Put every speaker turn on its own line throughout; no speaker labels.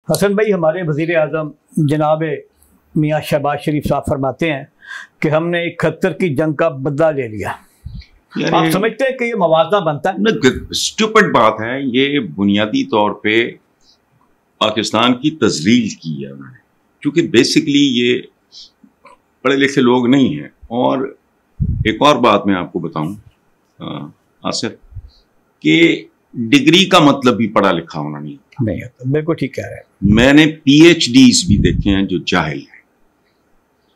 हसन भाई, हमारे वज़ीर आज़म जनाब मियाँ शहबाज शरीफ साहब फरमाते हैं कि हमने 71 की जंग का बदला ले लिया। आप समझते हैं कि ये मवाज़ना बनता है?
स्टूपिड बात है ये। बुनियादी तौर पे पाकिस्तान की तजलील की है उन्होंने, क्योंकि बेसिकली ये पढ़े लिखे लोग नहीं हैं। और एक और बात मैं आपको बताऊं आसिफ, कि डिग्री का मतलब भी पढ़ा लिखा होना नहीं
होता। बिल्कुल ठीक कह रहे हैं।
मैंने PhDs भी देखे हैं जो जाहिल हैं।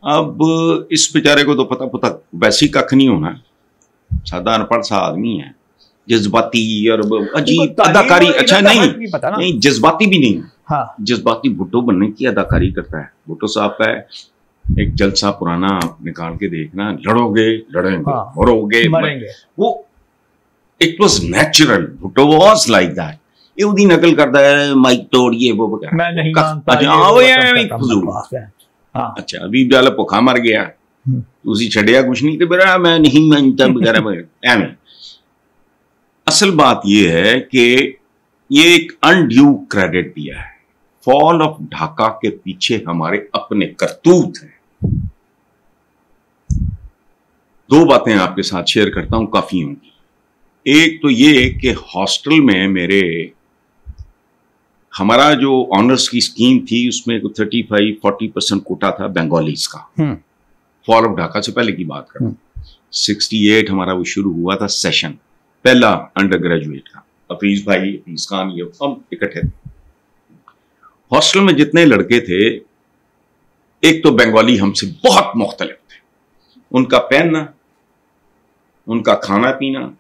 अब इस बेचारे को तो पता वैसी कख नहीं होना, सादा अनपढ़ सा आदमी है, जज्बाती और अजीब अदाकारी। अच्छा नहीं जज्बाती भी नहीं।
हाँ।
जज्बाती भुट्टो बनने की अदाकारी करता है। भुट्टो साहब का एक जलसा पुराना निकाल के देखना, लड़ोगे लड़ेंगे,
हाँ,
मरोगे
मरेंगे।
वो it was natural. Bhutto was like that. ये उदी नकल करता है, माइक तोड़िए वो वगैरह।
मैं नहीं मानता।
अच्छा अभी डाला भुखा मर गया, उसी छड़िया कुछ नहीं तो मेरा मैं नहीं मानता वगैरह। असल बात यह है कि ये एक अनड्यू क्रेडिट दिया है। फॉल ऑफ ढाका के पीछे हमारे अपने करतूत हैं। दो बातें आपके साथ शेयर करता हूं, काफी होंगी। एक तो ये कि हॉस्टल में हमारा जो ऑनर्स की स्कीम थी उसमें 35-40% कोटा था बंगालीज का। फॉल ऑफ ढाका से पहले की बात कर रहा हूं। 68 हमारा वो शुरू हुआ था सेशन, पहला अंडर ग्रेजुएट का। हफीज भाई, हफीज खान, ये हम इकट्ठे थे। हॉस्टल में जितने लड़के थे, एक तो बंगाली हमसे बहुत मुख्तलिफ थे। उनका पहनना, उनका खाना पीना,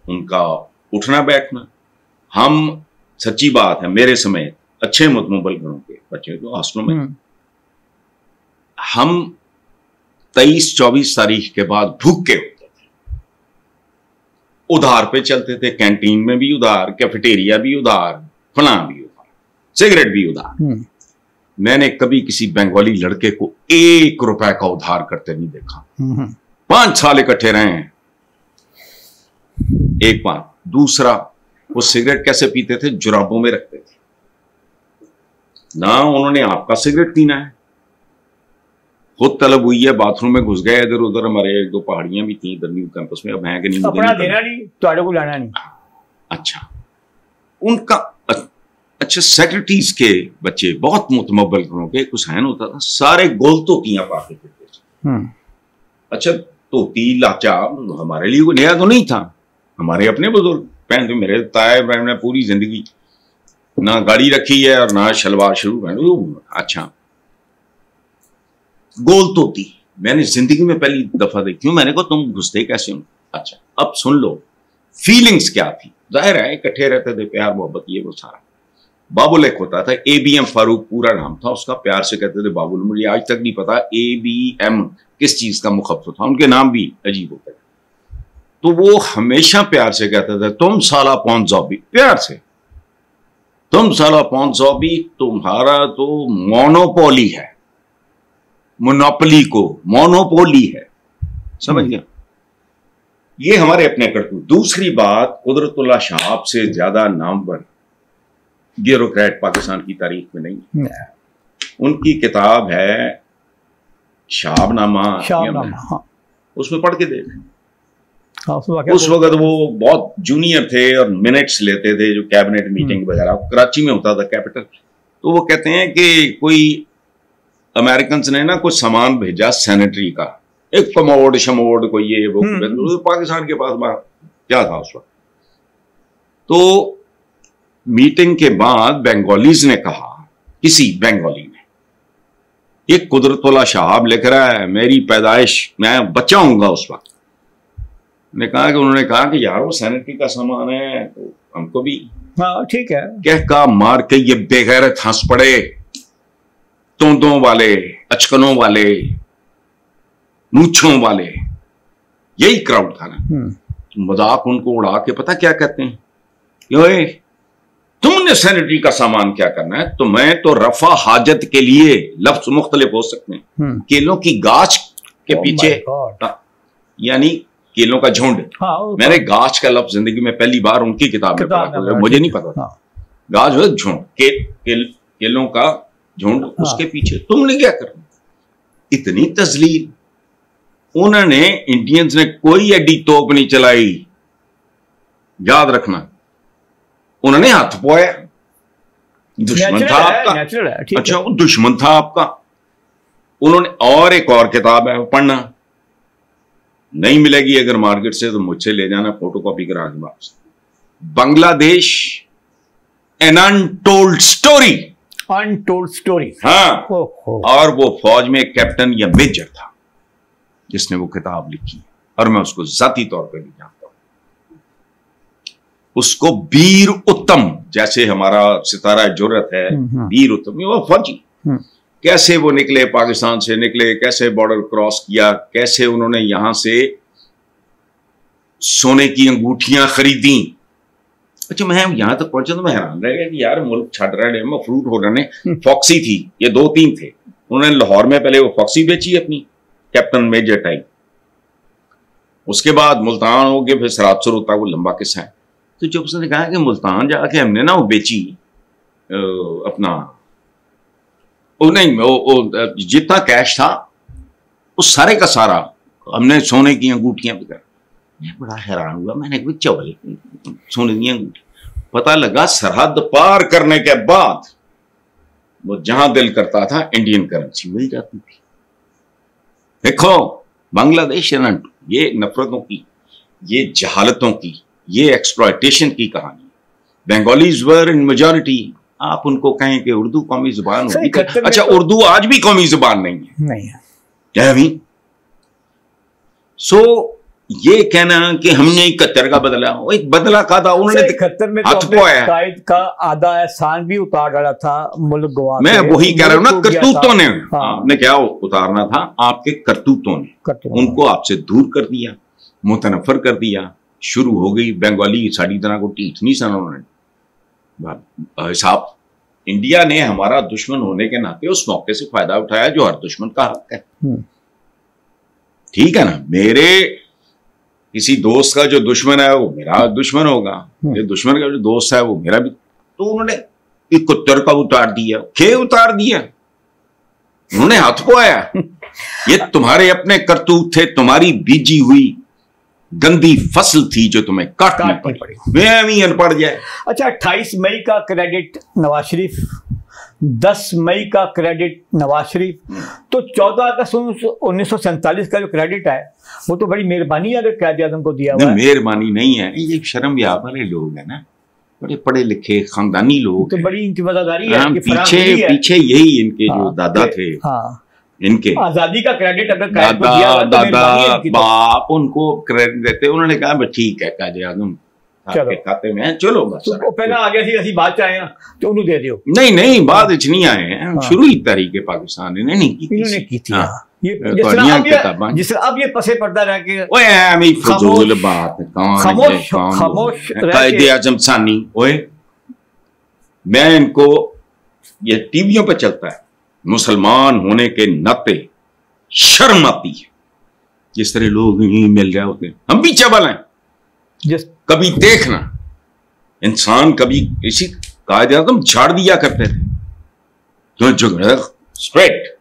उनका उठना बैठना। हम सच्ची बात है, मेरे समेत अच्छे मुतमबल घरों के बच्चे जो हॉस्टलों में, हम 23-24 तारीख के बाद भूखे होते थे। उधार पे चलते थे, कैंटीन में भी उधार, कैफेटेरिया भी उधार, फला भी उधार, सिगरेट भी उधार। मैंने कभी किसी बंगाली लड़के को 1 रुपए का उधार करते नहीं देखा। 5 साल इकट्ठे रहे हैं। एक बात। दूसरा, वो सिगरेट कैसे पीते थे? जुराबों में रखते थे ना। उन्होंने आपका सिगरेट पीना है, खुद तलब हुई है, बाथरूम में घुस गए इधर उधर। हमारे 1-2 पहाड़ियां भी थी इधर न्यू कैंपस में। अब है कि नहीं
अपना देना नहीं, तो को लाना नहीं।
अच्छा उनका अच्छा सेक्रेटरीज के बच्चे बहुत मुतमब्बल घरों के, कुछ हैन होता था, सारे गोल तोतियां पाते थे। अच्छा तोती लाचा हमारे लिए नया तो नहीं था। हमारे अपने बुजुर्ग पहनते, मेरे ताए इब्राहिम ने पूरी जिंदगी ना गाड़ी रखी है और ना शलवार शुरू पहन। अच्छा गोल तोती मैंने जिंदगी में पहली दफा देखी हूं। मैंने कहा तुम घुसते कैसे हो? अच्छा अब सुन लो फीलिंग्स क्या थी। जाहिर है इकट्ठे रहते थे, प्यार मोहब्बत ये वो सारा। बाबुल एक होता था, ABM फारूक पूरा नाम था उसका, प्यार से कहते थे बाबुल। मुझे आज तक नहीं पता ABM किस चीज का मुखफ़्फ़ था, उनके नाम भी अजीब होते थे। तो वो हमेशा प्यार से कहते थे तुम साला पौनजॉबी, प्यार से तुम साला पौनजॉबी, तुम्हारा तो मोनोपोली है, मोनोपोली को मोनोपोली है, समझ गया? ये हमारे अपने करतूत। दूसरी बात, कुदरतुल्लाह शाह से ज्यादा नामवर ब्यूरोक्रेट पाकिस्तान की तारीख में नहीं। उनकी किताब है शाहनामा,
हाँ।
उसमें पढ़ के देख। उस वक्त वो बहुत जूनियर थे और मिनट्स लेते थे जो कैबिनेट मीटिंग वगैरह, कराची में होता था कैपिटल। तो वो कहते हैं कि कोई अमेरिकन ने ना कुछ सामान भेजा सैनिटरी का, एक कमोड शमोड कोई ये वो, तो पाकिस्तान के पास क्या था उस वक्त। तो मीटिंग के बाद बंगालीज ने कहा, किसी बंगाली ने, ये कुदरतुल्लाह शाह लिख रहा है मेरी पैदाइश, मैं बच्चा हूंगा उस वक्त। उन्होंने कहा कि यार वो सैनिटरी का सामान है तो हमको भी
ठीक है।
कह का मार के ये बेगैरत हंस पड़े। तोंदों वाले, अचकनों वाले, मूछों वाले, यही क्राउड था ना। मजाक उनको उड़ा के पता क्या कहते हैं, योए तुमने सैनिटरी का सामान क्या करना है? तुम्हें तो रफा हाजत के लिए लफ्ज मुख्तलिफ हो सकते हैं। केलों की गाछ के पीछे, यानी केलों का झुंड। मैंने गाछ का लफ्ज जिंदगी में पहली बार उनकी किताब में पढ़ा, मुझे नहीं पता था। गाछ हो झुंड, केलों का झुंड, उसके पीछे तुमने क्या करना। इतनी तजलील। उन्होंने इंडियंस ने कोई एडी तोप नहीं चलाई, याद रखना। उन्होंने हाथ पोया, दुश्मन था आपका। अच्छा, वो दुश्मन था आपका। उन्होंने, और एक और किताब है पढ़ना, नहीं मिलेगी अगर मार्केट से तो मुझसे ले जाना, फोटोकॉपी करा के वापस। Bangladesh an untold story.
Untold story.
हाँ। और वो फौज में कैप्टन या मेजर था जिसने वो किताब लिखी, और मैं उसको जाती तौर पर भी जानता हूं। उसको वीर उत्तम, जैसे हमारा सितारा जुर्रत है, वीर उत्तम, वो फौजी। कैसे वो निकले, पाकिस्तान से निकले, कैसे बॉर्डर क्रॉस किया, कैसे उन्होंने यहां से सोने की अंगूठियां खरीदी। अच्छा, मैं यहां तक पहुंचा तो मैं हैरान रह गया कि यार मुल्क छड़ रहे, मफरूट हो रहे। फॉक्सी थी, ये 2-3 थे। उन्होंने लाहौर में पहले वो फॉक्सी बेची अपनी, कैप्टन मेजर टाइप। उसके बाद मुल्तान हो गए, फिर सरातसर होता, वो लंबा किस्सा है। तो जब उसने कहा कि मुल्तान जाके हमने ना वो बेची अपना, वो नहीं, वो जितना कैश था वो सारे का सारा हमने सोने की अंगूठियां बिका। मैं बड़ा हैरान हुआ, मैंने कहा चवल सोने की अंगूठी। पता लगा सरहद पार करने के बाद वो जहां दिल करता था इंडियन करेंसी मिल जाती थी। देखो बांग्लादेश, ये नफरतों की, ये जहालतों की, ये एक्सप्लॉयटेशन की कहानी। बंगालीज वर इन मेजॉरिटी। आप उनको कहें कि उर्दू कौमी जुबान होगी, अच्छा उर्दू आज भी कौमी जुबान नहीं है,
नहीं है
क्या भी। सो ये कहना कि हमने 71 का बदला, वो एक बदला का था उन्होंने
71 में तो कायद का आधा एहसान भी उतार डाला था, मुल्क गवा।
मैं वही कह रहा हूं ना, करतूतों ने। आपने क्या उतारना था, आपके करतूतों ने उनको आपसे दूर कर दिया, मुतनफर कर दिया। शुरू हो गई बंगाली साड़ी तरह को टीठ नहीं सन। उन्होंने हिसाब, इंडिया ने हमारा दुश्मन होने के नाते उस मौके से फायदा उठाया जो हर दुश्मन का हक है। ठीक है ना। मेरे किसी दोस्त का जो दुश्मन है वो मेरा दुश्मन होगा, मेरे दुश्मन का जो दोस्त है वो मेरा भी। तो उन्होंने 71 का उतार दिया, खे उतार दिया, उन्होंने हाथ को आया। ये तुम्हारे अपने करतूत थे, तुम्हारी बीजी हुई गंदी फसल थी जो तुम्हें काटनी पड़ी। मैं अनपढ़ जाए।
अच्छा, 28 मई का क्रेडिट नवाज शरीफ, 10 मई का क्रेडिट नवाज शरीफ, तो 14 अगस्त 1947 का जो क्रेडिट है वो तो बड़ी मेहरबानी है अगर कायदे आज़म को दिया हुआ है।
मेहरबानी नहीं है, ये शर्म व्याप वाले लोग हैं ना, बड़े पढ़े लिखे खानदानी लोग,
तो बड़ी इनकी वफादारी है।
पीछे यही इनके जो दादा थे, इनके
आजादी का क्रेडिट अगर
दादा बाप उनको क्रेडिट देते। उन्होंने कहा ठीक है कायदे आज़म आपके खाते में, चलो बस।
तो पहले आ गया थी बात आए तो उन्होंने दे दियो।
नहीं बाद इतनी आए हैं, शुरू ही तहरीक पाकिस्तान ने नहीं की, इन्होंने
की थी। जिस अब ये पसे पड़ता रह के
फजूल बात खामोश कायदे आज़म सानी। ओए मैं इनको, ये टीवियों पे चलता है, मुसलमान होने के नाते शर्म आती है जिस तरह लोग यहीं मिल रहे होते हैं। हम भी चबल हैं। कभी देखना इंसान, कभी इसी कायदे आज़म झाड़ दिया करते थे, क्यों झगड़ा स्ट्रेट,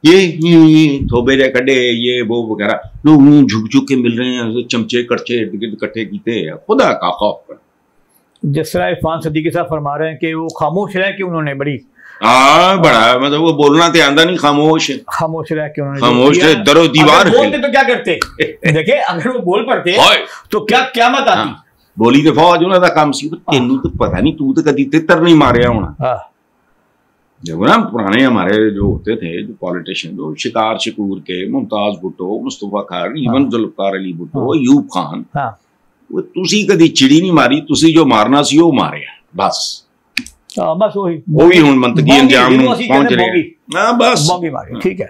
ये थोबे रे कड़े, ये वो वगैरह, लोग झुक झुक के मिल रहे हैं, चमचे कड़चे इकट्ठे कीते, खुदा का खौफ कर।
जिस तरह इरफान सदीकी साहब फरमा रहे हैं कि वो खामोश रहे कि उन्होंने बड़ी
बड़ा, मतलब वो बोलना तो आंदा नहीं, खामोश रह के उन्होंने खामोश रहे, दरो दीवार
बोलते तो क्या करते देखे, अगर वो बोल पड़ते तो क्या क़यामत आती।
बोली तो फौज उन्होंने काम सी, तेनू तो पता नहीं, तू तो कदी तितर नहीं मारे होना। देखो ना पुराने हमारे जो होते थे, जो पॉलिटिशियन, जो शिकार शकूर के, मुमताज भुट्टो, मुस्तफा खान, इवन जुल्फकार अली भुट्टो, अयूब खान, वो तुसी कदी चिड़ी नहीं मारी, तुसी जो मारना सी वो मारे बस।
बस वही
हुण मंतकी अंजाम नूं पहुंच रहे हैं।
बस ठीक है।